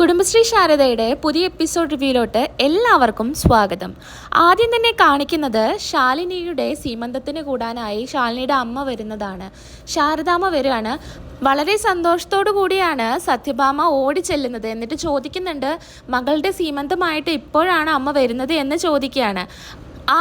കുടുംബശ്രീ ശാരദയുടെ പുതിയ എപ്പിസോഡ് റിവ്യൂലോട്ട് എല്ലാവർക്കും സ്വാഗതം. ആദ്യം തന്നെ കാണിക്കുന്നത് ശാലിനിയുടെ സീമന്തത്തിന് കൂടാനായി ശാലിനിയുടെ അമ്മ വരുന്നതാണ്. ശാരദാമ്മ വരികയാണ്. വളരെ സന്തോഷത്തോടു കൂടിയാണ് സത്യഭാമ ഓടി ചെല്ലുന്നത്. എന്നിട്ട് ചോദിക്കുന്നുണ്ട്, മകളുടെ സീമന്തമായിട്ട് ഇപ്പോഴാണ് അമ്മ വരുന്നത് എന്ന് ചോദിക്കുകയാണ്.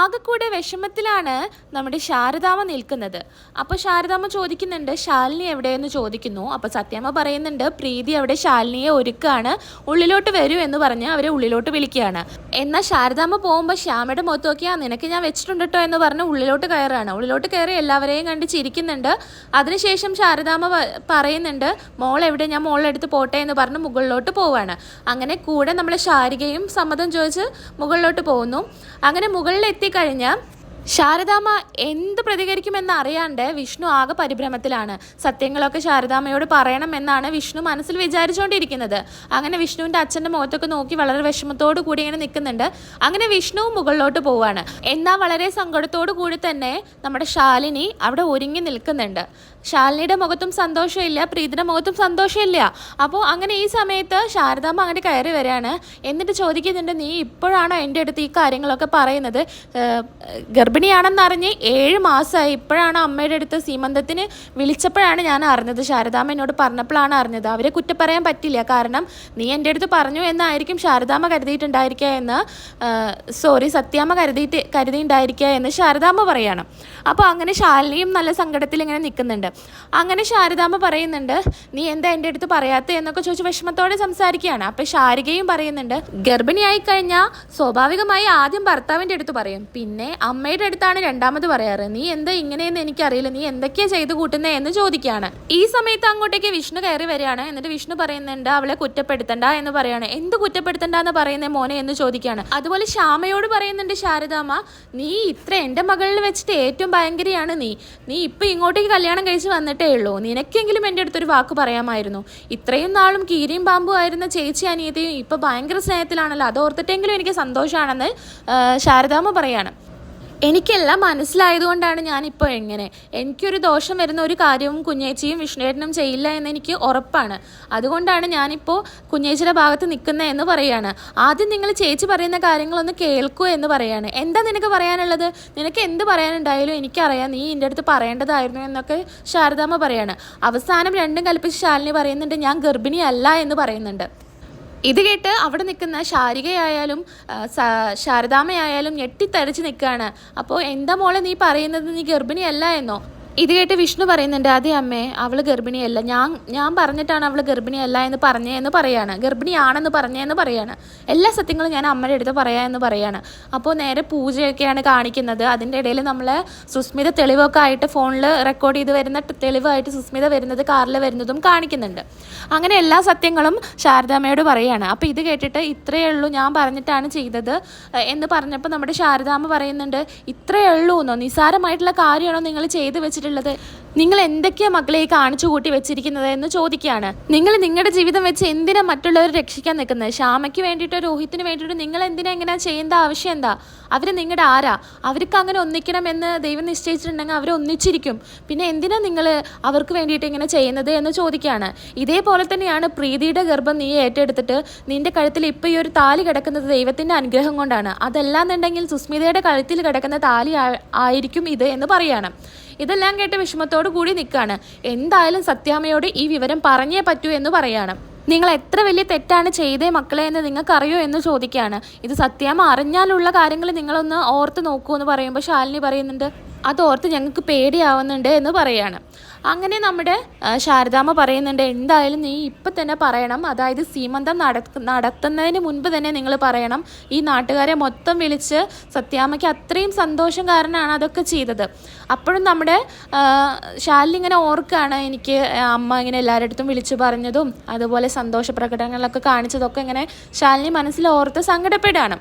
ആകെക്കൂടെ വിഷമത്തിലാണ് നമ്മുടെ ശാരദാമ്മ നിൽക്കുന്നത്. അപ്പോൾ ശാരദാമ്മ ചോദിക്കുന്നുണ്ട്, ശാലിനി എവിടെയെന്ന് ചോദിക്കുന്നു. അപ്പോൾ സത്യമ്മ പറയുന്നുണ്ട്, പ്രീതി അവിടെ ശാലിനിയെ ഒരുക്കാണ്, ഉള്ളിലോട്ട് വരൂ എന്ന് പറഞ്ഞ് അവരെ ഉള്ളിലോട്ട് വിളിക്കുകയാണ്. എന്നാൽ ശാരദാമ്മ പോകുമ്പോൾ ശ്യാമയുടെ മുഖത്ത് നോക്കിയാൽ നിനക്ക് ഞാൻ വെച്ചിട്ടുണ്ട് കേട്ടോ എന്ന് പറഞ്ഞ് ഉള്ളിലോട്ട് കയറുകയാണ്. ഉള്ളിലോട്ട് കയറി എല്ലാവരെയും കണ്ട് ചിരിക്കുന്നുണ്ട്. അതിനുശേഷം ശാരദാമ്മ പറയുന്നുണ്ട്, മോൾ എവിടെ, ഞാൻ മോളെടുത്ത് പോട്ടെ എന്ന് പറഞ്ഞ് മുകളിലോട്ട് പോവുകയാണ്. അങ്ങനെ കൂടെ നമ്മളെ ശാരികയും സമ്മതം ചോദിച്ച് മുകളിലോട്ട് പോകുന്നു. അങ്ങനെ മുകളിൽ എത്തിക്കഴിഞ്ഞ് ശാരദാമ്മ എന്ത് പ്രതികരിക്കുമെന്ന് അറിയാണ്ട് വിഷ്ണു ആകെ പരിഭ്രമത്തിലാണ്. സത്യങ്ങളൊക്കെ ശാരദാമ്മയോട് പറയണമെന്നാണ് വിഷ്ണു മനസ്സിൽ വിചാരിച്ചുകൊണ്ടിരിക്കുന്നത്. അങ്ങനെ വിഷ്ണുവിൻ്റെ അച്ഛൻ്റെ മുഖത്തൊക്കെ നോക്കി വളരെ വിഷമത്തോടു കൂടി ഇങ്ങനെ നിൽക്കുന്നുണ്ട്. അങ്ങനെ വിഷ്ണു മുകളിലോട്ട് പോവാണ്. എന്നാൽ വളരെ സങ്കടത്തോടു കൂടി തന്നെ നമ്മുടെ ശാലിനി അവിടെ ഒരുങ്ങി നിൽക്കുന്നുണ്ട്. ശാലിനിയുടെ മുഖത്തും സന്തോഷമില്ല, പ്രീതിയുടെ മുഖത്തും സന്തോഷമില്ല. അപ്പോൾ അങ്ങനെ ഈ സമയത്ത് ശാരദാമ്മ അങ്ങനെ കയറി വരികയാണ്. എന്നിട്ട് ചോദിക്കുന്നുണ്ട്, നീ ഇപ്പോഴാണോ എൻ്റെ അടുത്ത് ഈ കാര്യങ്ങളൊക്കെ പറയുന്നത്? ഗർഭിണിയാണെന്നറിഞ്ഞ് 7 മാസമായി, ഇപ്പോഴാണ് അമ്മയുടെ അടുത്ത് സീമന്തത്തിന് വിളിച്ചപ്പോഴാണ് ഞാൻ അറിഞ്ഞത്. ശാരദാമ്മ എന്നോട് പറഞ്ഞപ്പോഴാണ് അറിഞ്ഞത്. അവരെ കുറ്റം പറയാൻ പറ്റില്ല, കാരണം നീ എൻ്റെ അടുത്ത് പറഞ്ഞു എന്നായിരിക്കും ശാരദാമ്മ കരുതിയിട്ടുണ്ടായിരിക്കുക എന്ന് സത്യാമ്മ കരുതിയിട്ടുണ്ടായിരിക്കുക എന്ന് ശാരദാമ്മ പറയണം. അപ്പോൾ അങ്ങനെ ശാലിനിയും നല്ല സങ്കടത്തിൽ ഇങ്ങനെ നിൽക്കുന്നുണ്ട്. അങ്ങനെ ശാരദാമ്മ പറയുന്നുണ്ട്, നീ എന്താ എൻ്റെ അടുത്ത് പറയാത്ത എന്നൊക്കെ ചോദിച്ച് വിഷമത്തോടെ സംസാരിക്കുകയാണ്. അപ്പോൾ ശാരികയും പറയുന്നുണ്ട്, ഗർഭിണിയായി കഴിഞ്ഞാൽ സ്വാഭാവികമായി ആദ്യം ഭർത്താവിൻ്റെ അടുത്ത് പറയും, പിന്നെ അമ്മയുടെ അടുത്താണ് രണ്ടാമത് പറയാറ്. നീ എന്താ ഇങ്ങനെയെന്ന് എനിക്കറിയില്ല, നീ എന്തൊക്കെയാണ് ചെയ്ത് കൂട്ടുന്നത് എന്ന് ചോദിക്കുകയാണ്. ഈ സമയത്ത് അങ്ങോട്ടേക്ക് വിഷ്ണു കയറി വരികയാണ്. എന്നിട്ട് വിഷ്ണു പറയുന്നുണ്ട്, അവളെ കുറ്റപ്പെടുത്തണ്ട എന്ന് പറയാണ്. എന്ത് കുറ്റപ്പെടുത്തണ്ട എന്ന് പറയുന്നത് മോനെ എന്ന് ചോദിക്കുകയാണ്. അതുപോലെ ശ്യാമയോട് പറയുന്നുണ്ട് ശാരദാമ്മ, നീ ഇത്ര എൻ്റെ മകളിൽ വെച്ചിട്ട് ഏറ്റവും ഭയങ്കരയാണ് നീ ഇപ്പം ഇങ്ങോട്ടേക്ക് കല്യാണം കഴിച്ച് വന്നിട്ടേ ഉള്ളൂ. നിനക്കെങ്കിലും എൻ്റെ അടുത്തൊരു വാക്ക് പറയാമായിരുന്നു. ഇത്രയും നാളും കീരിയും പാമ്പും ആയിരുന്ന ചേച്ചി അനിയത്തിയും ഇപ്പം ഭയങ്കര സ്നേഹത്തിലാണല്ലോ, അതോർത്തിട്ടെങ്കിലും എനിക്ക് സന്തോഷമാണെന്ന് ശാരദാമ്മ പറയാണ്. എനിക്കെല്ലാം മനസ്സിലായതുകൊണ്ടാണ് ഞാനിപ്പോൾ എനിക്കൊരു ദോഷം വരുന്ന ഒരു കാര്യവും കുഞ്ഞേച്ചിയും വിഷ്ണുവേട്ടനും ചെയ്യില്ല എന്ന് എനിക്ക് ഉറപ്പാണ്. അതുകൊണ്ടാണ് ഞാനിപ്പോൾ കുഞ്ഞേച്ചിയുടെ ഭാഗത്ത് നിൽക്കുന്നത് എന്ന് പറയാണ്. ആദ്യം നിങ്ങൾ ചേച്ചി പറയുന്ന കാര്യങ്ങളൊന്ന് കേൾക്കൂ എന്ന് പറയാണ്. എന്താ നിനക്ക് പറയാനുള്ളത്? നിനക്ക് എന്ത് പറയാനുണ്ടായാലും എനിക്കറിയാം, നീ എൻ്റെ അടുത്ത് പറയേണ്ടതായിരുന്നു എന്നൊക്കെ ശാരദാമ്മ പറയാണ്. അവസാനം രണ്ടും കൽപ്പിച്ച് ശാലിനി പറയുന്നുണ്ട്, ഞാൻ ഗർഭിണിയല്ല എന്ന് പറയുന്നുണ്ട്. ഇത് കേട്ട് അവിടെ നിൽക്കുന്ന ശാരികയായാലും ശാരദാമ്മയായാലും ഞെട്ടിത്തരച്ച് നിൽക്കുകയാണ്. അപ്പോൾ എന്താ മോളെ നീ പറയുന്നത്, നീ ഗർഭിണിയല്ല എന്നോ? ഇത് കേട്ട് വിഷ്ണു പറയുന്നുണ്ട്, അതെ അമ്മേ, അവൾ ഗർഭിണിയല്ല, ഞാൻ പറഞ്ഞിട്ടാണ് അവൾ ഗർഭിണിയല്ല എന്ന് പറയാണ്. ഗർഭിണിയാണെന്ന് പറഞ്ഞതെന്ന് പറയാണ്. എല്ലാ സത്യങ്ങളും ഞാൻ അമ്മയുടെ അടുത്ത് പറയാമെന്ന് പറയാണ്. അപ്പോൾ നേരെ പൂജയൊക്കെയാണ് കാണിക്കുന്നത്. അതിൻ്റെ ഇടയിൽ നമ്മളെ സുസ്മിത തെളിവൊക്കെ ആയിട്ട് ഫോണിൽ റെക്കോർഡ് ചെയ്ത് വരുന്ന തെളിവായിട്ട് സുസ്മിത വരുന്നത്, കാറിൽ വരുന്നതും കാണിക്കുന്നുണ്ട്. അങ്ങനെ എല്ലാ സത്യങ്ങളും ശാരദാമ്മയോട് പറയാണ്. അപ്പോൾ ഇത് കേട്ടിട്ട് ഇത്രയേ ഉള്ളൂ, ഞാൻ പറഞ്ഞിട്ടാണ് ചെയ്തത് എന്ന് പറഞ്ഞപ്പോൾ നമ്മുടെ ശാരദാമ്മ പറയുന്നുണ്ട്, ഇത്രയേ ഉള്ളൂ എന്നോ, നിസ്സാരമായിട്ടുള്ള കാര്യമാണോ നിങ്ങൾ ചെയ്ത് വെച്ചിട്ടുള്ളത്? നിങ്ങൾ എന്തൊക്കെയാണ് മക്കളെ കാണിച്ചു കൂട്ടി വെച്ചിരിക്കുന്നത് എന്ന് ചോദിക്കുകയാണ്. നിങ്ങൾ നിങ്ങളുടെ ജീവിതം വെച്ച് എന്തിനാ മറ്റുള്ളവരെ രക്ഷിക്കാൻ നിൽക്കുന്നത്? ശ്യാമയ്ക്ക് വേണ്ടിയിട്ടോ രോഹിത്തിന് വേണ്ടിയിട്ടോ നിങ്ങൾ എന്തിനാ ഇങ്ങനെ ചെയ്യേണ്ട ആവശ്യം എന്താ? അവർ നിങ്ങളുടെ ആരാ? അവർക്ക് അങ്ങനെ ഒന്നിക്കണമെന്ന് ദൈവം നിശ്ചയിച്ചിട്ടുണ്ടെങ്കിൽ അവർ ഒന്നിച്ചിരിക്കും. പിന്നെ എന്തിനാ നിങ്ങൾ അവർക്ക് വേണ്ടിയിട്ട് ഇങ്ങനെ ചെയ്യുന്നത് എന്ന് ചോദിക്കുകയാണ്. ഇതേപോലെ തന്നെയാണ് പ്രീതിയുടെ ഗർഭം നീ ഏറ്റെടുത്തിട്ട് നിന്റെ കഴുത്തിൽ ഇപ്പോൾ ഈ ഒരു താലി കിടക്കുന്നത് ദൈവത്തിൻ്റെ അനുഗ്രഹം കൊണ്ടാണ്. അതല്ലാന്നുണ്ടെങ്കിൽ സുസ്മിതയുടെ കഴുത്തിൽ കിടക്കുന്ന താലി ആയിരിക്കും ഇത് എന്ന് പറയാണ്. ഇതെല്ലാം കേട്ട് വിഷമത്തോടു കൂടി നിൽക്കുകയാണ്. എന്തായാലും സത്യാമ്മയോട് ഈ വിവരം പറഞ്ഞേ പറ്റൂ എന്ന് പറയാണ്. നിങ്ങൾ എത്ര വലിയ തെറ്റാണ് ചെയ്തേ മക്കളെ എന്ന് നിങ്ങൾക്കറിയോ എന്ന് ചോദിക്കുകയാണ്. ഇത് സത്യാമ്മ അറിഞ്ഞാലുള്ള കാര്യങ്ങൾ നിങ്ങളൊന്ന് ഓർത്ത് നോക്കൂ എന്ന് പറയുമ്പോൾ ശാലിനി പറയുന്നുണ്ട്, അതോർത്ത് ഞങ്ങൾക്ക് പേടിയാവുന്നുണ്ട് എന്ന് പറയാണ്. അങ്ങനെ നമ്മുടെ ശാരദാമ്മ പറയുന്നുണ്ട്, എന്തായാലും നീ ഇപ്പം തന്നെ പറയണം, അതായത് സീമന്തം നടത്തുന്നതിന് മുൻപ് തന്നെ നിങ്ങൾ പറയണം. ഈ നാട്ടുകാരെ മൊത്തം വിളിച്ച് സത്യാമ്മയ്ക്ക് അത്രയും സന്തോഷം കാരണമാണ് അതൊക്കെ ചെയ്തത്. അപ്പോഴും നമ്മുടെ ശാലിനി ഇങ്ങനെ ഓർക്കുകയാണ്, എനിക്ക് അമ്മ ഇങ്ങനെ എല്ലാവരുടെ അടുത്തും വിളിച്ചു പറഞ്ഞതും അതുപോലെ സന്തോഷ പ്രകടനങ്ങളൊക്കെ കാണിച്ചതൊക്കെ ഇങ്ങനെ ശാലിനി മനസ്സിൽ ഓർത്ത് സങ്കടപ്പെടുകയാണ്.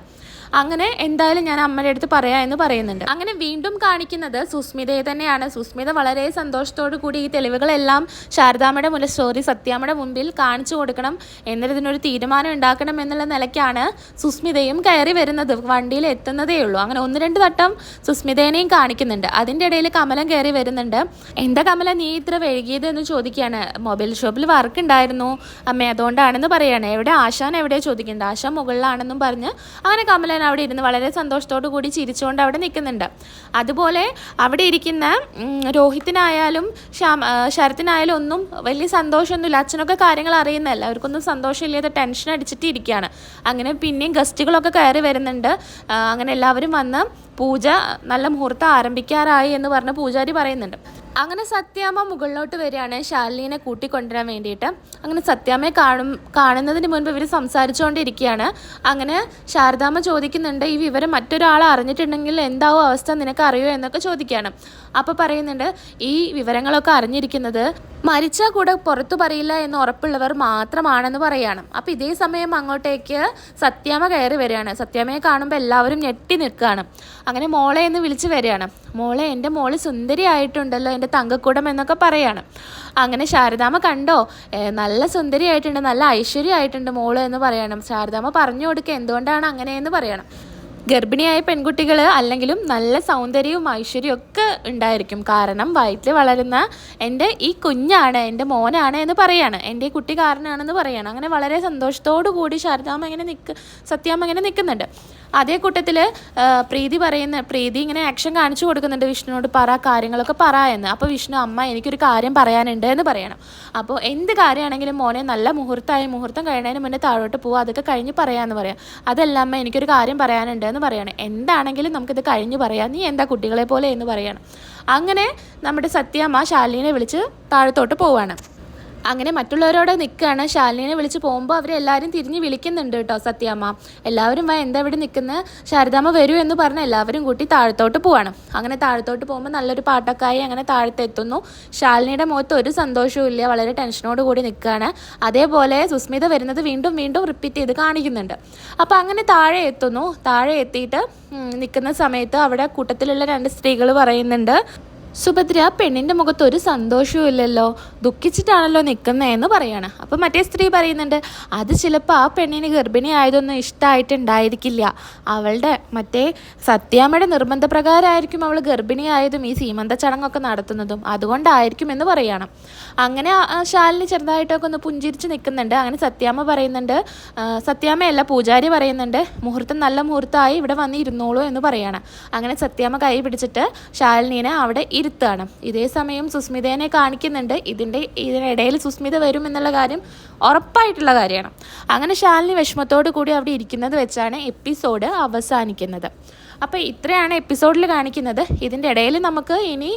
അങ്ങനെ എന്തായാലും ഞാൻ അമ്മയുടെ അടുത്ത് പറയാം എന്ന് പറയുന്നുണ്ട്. അങ്ങനെ വീണ്ടും കാണിക്കുന്നത് സുസ്മിതയെ തന്നെയാണ്. സുസ്മിത വളരെ സന്തോഷത്തോടു കൂടി ഈ തെളിവുകളെല്ലാം ശാരദാമ്മയുടെ സത്യാമ്മയുടെ മുമ്പിൽ കാണിച്ചു കൊടുക്കണം, എന്നിട്ട് ഇതിനൊരു തീരുമാനം ഉണ്ടാക്കണം എന്നുള്ള നിലയ്ക്കാണ് സുസ്മിതയും കയറി വരുന്നത്. വണ്ടിയിൽ എത്തുന്നതേ ഉള്ളൂ. അങ്ങനെ 1-2 വട്ടം സുസ്മിതേനെയും കാണിക്കുന്നുണ്ട്. അതിൻ്റെ ഇടയിൽ കമലം കയറി വരുന്നുണ്ട്. എന്താ കമല നീ ഇത്ര വൈകിയത് എന്ന് ചോദിക്കുകയാണ്. മൊബൈൽ ഷോപ്പിൽ വർക്ക് ഉണ്ടായിരുന്നു അമ്മ, അതുകൊണ്ടാണെന്ന് പറയാണ്. എവിടെ ആശാൻ എവിടെയോ ചോദിക്കുന്നുണ്ട്. ആശാൻ മുകളിലാണെന്നും പറഞ്ഞ് അങ്ങനെ കമലൻ അവിടെ ഇരുന്ന് വളരെ സന്തോഷത്തോടു കൂടി ചിരിച്ചുകൊണ്ട് അവിടെ നിൽക്കുന്നുണ്ട്. അതുപോലെ അവിടെ ഇരിക്കുന്ന രോഹിത്തിനായാലും ശരത്തിനായാലും ഒന്നും വലിയ സന്തോഷമൊന്നുമില്ല. അച്ഛനൊക്കെ കാര്യങ്ങൾ അറിയുന്നതല്ല, അവർക്കൊന്നും സന്തോഷമില്ലാതെ ടെൻഷൻ അടിച്ചിട്ട് ഇരിക്കുകയാണ്. അങ്ങനെ പിന്നെയും ഗസ്റ്റുകളൊക്കെ കയറി വരുന്നുണ്ട്. അങ്ങനെ എല്ലാവരും വന്ന് പൂജ നല്ല മുഹൂർത്തം ആരംഭിക്കാറായി എന്ന് പറഞ്ഞ് പൂജാരി പറയുന്നുണ്ട്. അങ്ങനെ സത്യാമ്മ മുകളിലോട്ട് വരികയാണ് ശാലിനിയെ കൂട്ടിക്കൊണ്ടുവരാൻ വേണ്ടിയിട്ട്. അങ്ങനെ സത്യാമ്മയെ കാണുന്നതിന് മുൻപ് ഇവർ സംസാരിച്ചുകൊണ്ടിരിക്കുകയാണ്. അങ്ങനെ ശാരദാമ്മ ചോദിക്കുന്നുണ്ട്, ഈ വിവരം മറ്റൊരാൾ അറിഞ്ഞിട്ടുണ്ടെങ്കിൽ എന്താവും അവസ്ഥ നിനക്ക് അറിയോ എന്നൊക്കെ ചോദിക്കുകയാണ്. അപ്പോൾ പറയുന്നുണ്ട്, ഈ വിവരങ്ങളൊക്കെ അറിഞ്ഞിരിക്കുന്നത് മരിച്ചാൽ കൂടെ പുറത്തു പറയില്ല എന്ന് ഉറപ്പുള്ളവർ മാത്രമാണെന്ന് പറയുകയാണ്. അപ്പോൾ ഇതേ സമയം അങ്ങോട്ടേക്ക് സത്യാമ്മ കയറി വരികയാണ്. സത്യാമ്മയെ കാണുമ്പോൾ എല്ലാവരും ഞെട്ടി നിൽക്കുകയാണ്. അങ്ങനെ മോളെ എന്ന് വിളിച്ച് വരികയാണ്. മോളെ, എൻ്റെ മോള് സുന്ദരിയായിട്ടുണ്ടല്ലോ, എൻ്റെ തങ്കക്കൂടം എന്നൊക്കെ പറയാണ്. അങ്ങനെ ശാരദാമ്മ കണ്ടോ, നല്ല സുന്ദരിയായിട്ടുണ്ട്, നല്ല ഐശ്വര്യമായിട്ടുണ്ട് മോള് എന്ന് പറയണം. ശാരദാമ്മ പറഞ്ഞു കൊടുക്കുക എന്തുകൊണ്ടാണ് അങ്ങനെയെന്ന് പറയണം. ഗർഭിണിയായ പെൺകുട്ടികൾ അല്ലെങ്കിലും നല്ല സൗന്ദര്യവും ഐശ്വര്യവും ഒക്കെ ഉണ്ടായിരിക്കും. കാരണം വയറ്റിൽ വളരുന്ന എൻ്റെ ഈ കുഞ്ഞാണ്, എൻ്റെ മോനാണ് എന്ന് പറയാണ്, എൻ്റെ ഈ കുട്ടി കാരനാണെന്ന് പറയാണ്. അങ്ങനെ വളരെ സന്തോഷത്തോടു കൂടി സത്യാമ്മ ഇങ്ങനെ നിൽക്കുന്നുണ്ട്. അതേ കൂട്ടത്തിൽ പ്രീതി ഇങ്ങനെ ആക്ഷൻ കാണിച്ചു കൊടുക്കുന്നുണ്ട് വിഷ്ണുവിനോട്, കാര്യങ്ങളൊക്കെ പറ എന്ന്. അപ്പോൾ വിഷ്ണു, അമ്മ എനിക്കൊരു കാര്യം പറയാനുണ്ട് എന്ന് പറയണം. അപ്പോൾ എന്ത് കാര്യമാണെങ്കിലും മോനെ നല്ല മുഹൂർത്തം കഴിയുന്നതിന് മുന്നേ താഴോട്ട് പോവുക, അതൊക്കെ കഴിഞ്ഞ് പറയാമെന്ന് പറയാം. അതല്ല അമ്മ, എനിക്കൊരു കാര്യം പറയാനുണ്ട് എന്ന് പറയണം. എന്താണെങ്കിലും നമുക്കിത് കഴിഞ്ഞ് പറയാം, നീ എന്താ കുട്ടികളെ പോലെ എന്ന് പറയണം. അങ്ങനെ നമ്മുടെ സത്യാമ്മ ശാലിനിയെ വിളിച്ച് താഴത്തോട്ട് പോവാണ്. അങ്ങനെ മറ്റുള്ളവരോട് നിൽക്കുകയാണ്. ശാലിനിയെ വിളിച്ച് പോകുമ്പോൾ അവരെല്ലാവരും തിരിഞ്ഞ് വിളിക്കുന്നുണ്ട് കേട്ടോ സത്യാമ്മ. എല്ലാവരും എന്താ ഇവിടെ നിൽക്കുന്നത്, ശാരദാമ്മ വരൂ എന്ന് പറഞ്ഞ് എല്ലാവരും കൂട്ടി താഴത്തോട്ട് പോവാണ്. അങ്ങനെ താഴത്തോട്ട് പോകുമ്പോൾ നല്ലൊരു പാട്ടൊക്കെയായി അങ്ങനെ താഴത്തെത്തുന്നു. ശാലിനിയുടെ മുഖത്ത് ഒരു സന്തോഷവും ഇല്ല, വളരെ ടെൻഷനോട് കൂടി നിൽക്കുകയാണ്. അതേപോലെ സുസ്മിത വരുന്നത് വീണ്ടും വീണ്ടും റിപ്പീറ്റ് ചെയ്ത് കാണിക്കുന്നുണ്ട്. അപ്പോൾ അങ്ങനെ താഴെ എത്തുന്നു. താഴെ എത്തിയിട്ട് നിൽക്കുന്ന സമയത്ത് അവിടെ കൂട്ടത്തിലുള്ള 2 സ്ത്രീകൾ പറയുന്നുണ്ട്, സുഭദ്ര, പെണ്ണിൻ്റെ മുഖത്ത് ഒരു സന്തോഷവും ഇല്ലല്ലോ, ദുഃഖിച്ചിട്ടാണല്ലോ നിൽക്കുന്നതെന്ന് പറയാണ്. അപ്പോൾ മറ്റേ സ്ത്രീ പറയുന്നുണ്ട്, അത് ചിലപ്പോൾ ആ പെണ്ണിന് ഗർഭിണി ആയതൊന്നും ഇഷ്ടമായിട്ടുണ്ടായിരിക്കില്ല, അവളുടെ മറ്റേ സത്യാമ്മയുടെ നിർബന്ധപ്രകാരമായിരിക്കും അവൾ ഗർഭിണിയായതും ഈ സീമന്ത ചടങ്ങൊക്കെ നടത്തുന്നതും, അതുകൊണ്ടായിരിക്കും എന്ന് പറയണം. അങ്ങനെ ശാലിനി ചെറുതായിട്ടൊക്കെ ഒന്ന് പുഞ്ചിരിച്ച് നിൽക്കുന്നുണ്ട്. അങ്ങനെ സത്യാമ്മ പറയുന്നുണ്ട്, സത്യാമ്മയല്ല പൂജാരി പറയുന്നുണ്ട്, നല്ല മുഹൂർത്തമായി ഇവിടെ വന്ന് ഇരുന്നോളൂ എന്ന് പറയണം. അങ്ങനെ സത്യാമ്മ കൈ പിടിച്ചിട്ട് ശാലിനീനെ അവിടെ ഇരുത്താണ്. ഇതേ സമയം സുസ്മിതേനെ കാണിക്കുന്നുണ്ട്. ഇതിനിടയിൽ സുസ്മിത വരും എന്നുള്ള കാര്യം ഉറപ്പായിട്ടുള്ള കാര്യമാണ്. അങ്ങനെ ശാലിനി വിഷമത്തോടു കൂടി അവിടെ ഇരിക്കുന്നത് വെച്ചാണ് എപ്പിസോഡ് അവസാനിക്കുന്നത്. അപ്പോൾ ഇത്രയാണ് എപ്പിസോഡിൽ കാണിക്കുന്നത്. ഇതിൻ്റെ ഇടയിൽ നമുക്ക് ഇനി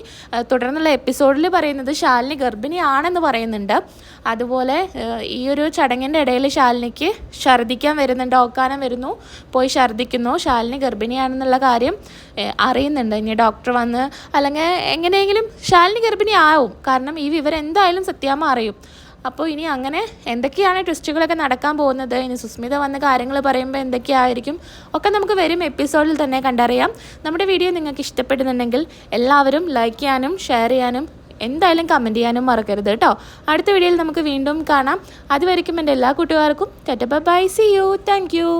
തുടർന്നുള്ള എപ്പിസോഡിൽ പറയുന്നത് ശാലിനി ഗർഭിണിയാണെന്ന് പറയുന്നുണ്ട്. അതുപോലെ ഈ ഒരു ചടങ്ങിൻ്റെ ഇടയിൽ ശാലിനിക്ക് ഛർദ്ദിക്കാൻ വരുന്നുണ്ട്, ഓക്കാനം വരുന്നു, പോയി ഛർദ്ദിക്കുന്നു. ശാലിനി ഗർഭിണിയാണെന്നുള്ള കാര്യം അറിയുന്നുണ്ട്. ഇനി ഡോക്ടർ വന്ന് അല്ലെങ്കിൽ എങ്ങനെയെങ്കിലും ശാലിനി ഗർഭിണിയാവും. കാരണം ഈ വിവരം എന്തായാലും സത്യാമ്മ അറിയും. അപ്പോൾ ഇനി അങ്ങനെ എന്തൊക്കെയാണ് ട്വിസ്റ്റുകളൊക്കെ നടക്കാൻ പോകുന്നത്, ഇനി സുസ്മിത വന്ന കാര്യങ്ങൾ പറയുമ്പോൾ എന്തൊക്കെയായിരിക്കും ഒക്കെ നമുക്ക് വരും എപ്പിസോഡിൽ തന്നെ കണ്ടറിയാം. നമ്മുടെ വീഡിയോ നിങ്ങൾക്ക് ഇഷ്ടപ്പെടുന്നുണ്ടെങ്കിൽ എല്ലാവരും ലൈക്ക് ചെയ്യാനും ഷെയർ ചെയ്യാനും എന്തായാലും കമൻറ്റ് ചെയ്യാനും മറക്കരുത് കേട്ടോ. അടുത്ത വീഡിയോയിൽ നമുക്ക് വീണ്ടും കാണാം. അതുവരെയ്ക്കും എൻ്റെ എല്ലാ കൂട്ടുകാർക്കും tata bye, see you, thank U.